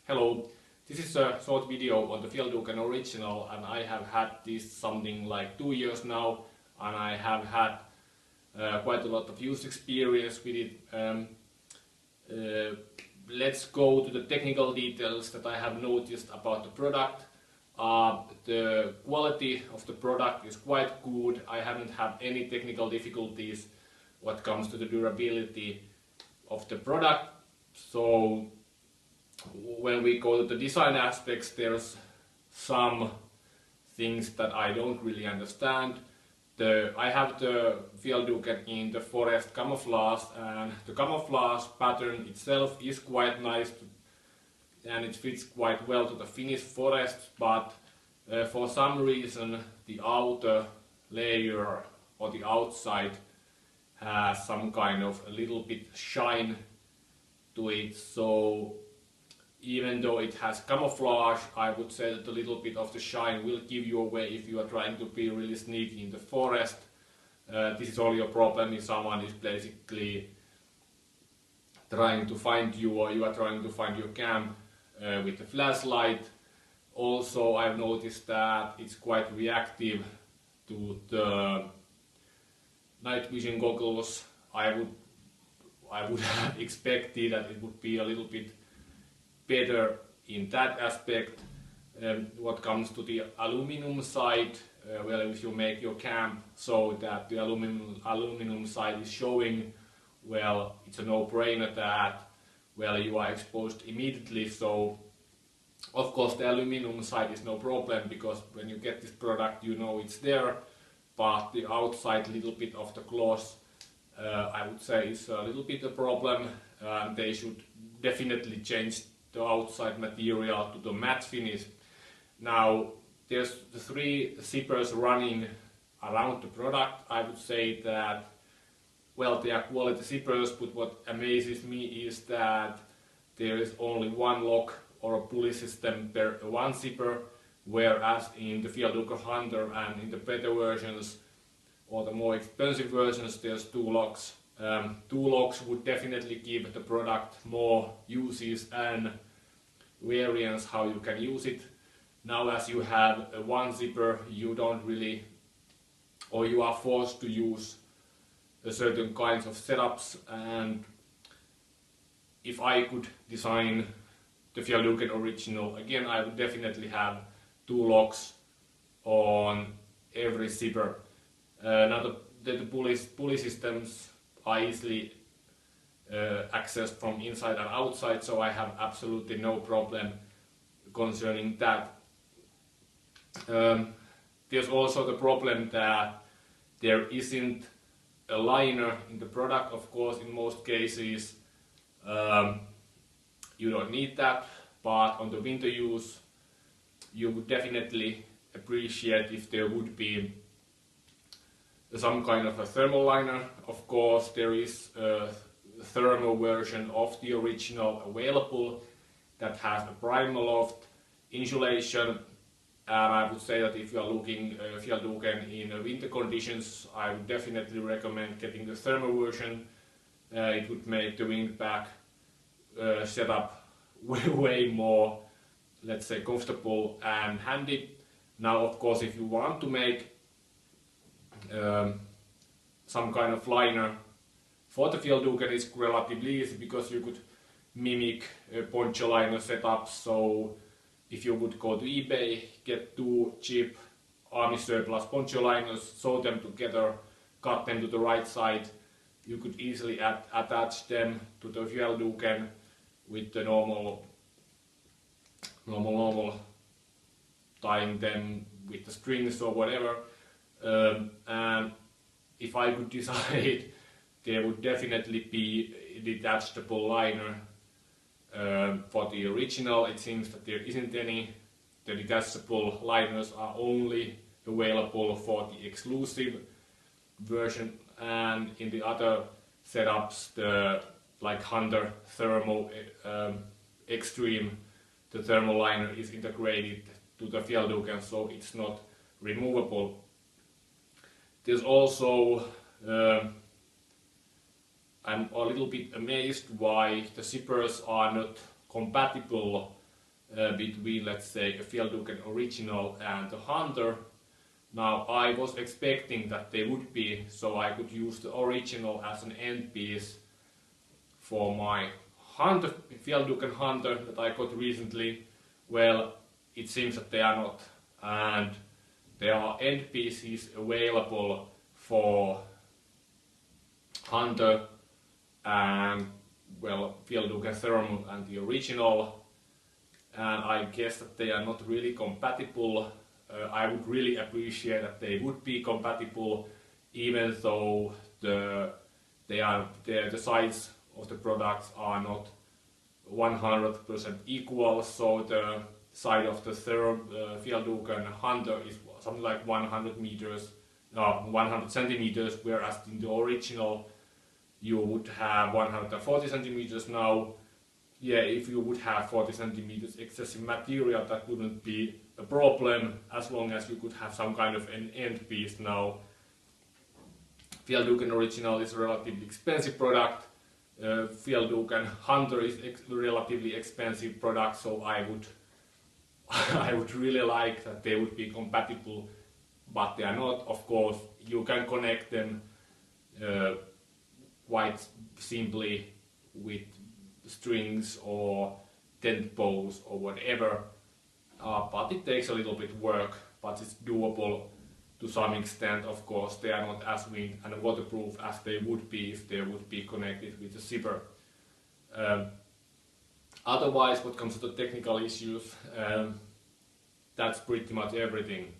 Hello, this is a short video on the Fjellduken original, and I have had this something like 2 years now, and I have had quite a lot of use experience with it. Let's go to the technical details that I have noticed about the product. The quality of the product is quite good. I haven't had any technical difficulties what comes to the durability of the product. So when we go to the design aspects, there's some things that I don't really understand. I have the Fjellduken in the forest camouflage, and the camouflage pattern itself is quite nice and it fits quite well to the Finnish forest, but for some reason the outer layer or the outside has some kind of a little bit shine to it. So even though it has camouflage, I would say that a little bit of the shine will give you away if you are trying to be really sneaky in the forest. This is all your problem if someone is basically trying to find you, or you are trying to find your camp with a flashlight. Also, I've noticed that it's quite reactive to the night vision goggles. I would have expected that it would be a little bit better in that aspect. What comes to the aluminum side, well, if you make your camp so that the aluminum side is showing, well, it's a no-brainer that, well, you are exposed immediately. So of course the aluminum side is no problem, because when you get this product you know it's there, but the outside little bit of the gloss, I would say, is a little bit a problem. They should definitely change the outside material to the matte finish. Now there's the 3 zippers running around the product. I would say that, well, they are quality zippers, but what amazes me is that there is only one lock or a pulley system per one zipper, whereas in the Fjellduken Hunter and in the better versions or the more expensive versions there's 2 locks. 2 locks would definitely give the product more uses and variants how you can use it. Now as you have a 1 zipper, you don't really, or you are forced to use a certain kinds of setups, and if I could design the Fjellduken original again, I would definitely have 2 locks on every zipper. Now the pulley systems are easily accessed from inside and outside, so I have absolutely no problem concerning that. There's also the problem that there isn't a liner in the product. Of course, in most cases you don't need that, but on the winter use you would definitely appreciate if there would be some kind of a thermal liner. Of course, there is a thermal version of the original available that has a Primaloft insulation, and I would say that if you are looking Fjellduken in winter conditions, I would definitely recommend getting the thermal version. It would make the wingback setup way more, let's say, comfortable and handy. Now of course, if you want to make some kind of liner for the Fjellduken, it's relatively easy, because you could mimic poncho liner setups. So if you would go to eBay, get 2 cheap army surplus poncho liners, sew them together, cut them to the right side, you could easily attach them to the Fjellduken with the normal tying them with the strings or whatever. And if I could decide, there would definitely be a detachable liner for the original. It seems that there isn't any. The detachable liners are only available for the exclusive version, and in the other setups, the like Hunter Thermo Extreme, the thermal liner is integrated to the Fjellduken, so it's not removable. There's also, I'm a little bit amazed why the zippers are not compatible between, let's say, a Fjellduken original and the Hunter. Now I was expecting that they would be, so I could use the original as an end piece for my Hunter, Fjellduken Hunter that I got recently. Well, it seems that they are not, and there are end pieces available for Hunter and, well, Fjellduken Thermal and the original, and I guess that they are not really compatible. I would really appreciate that they would be compatible, even though the size of the products are not 100% equal. So the side of the Fjellduken Hunter is something like 100 centimeters, whereas in the original you would have 140 centimeters. Now, yeah, if you would have 40 centimeters excessive material, that wouldn't be a problem, as long as you could have some kind of an end piece. Now, Fjellduken original is a relatively expensive product. Fjellduken Hunter is relatively expensive product, so I would really like that they would be compatible, but they are not. Of course, you can connect them quite simply with strings or tent poles or whatever, but it takes a little bit work, but it's doable to some extent. Of course, they are not as wind and waterproof as they would be if they would be connected with a zipper. Otherwise, what comes to the technical issues, that's pretty much everything.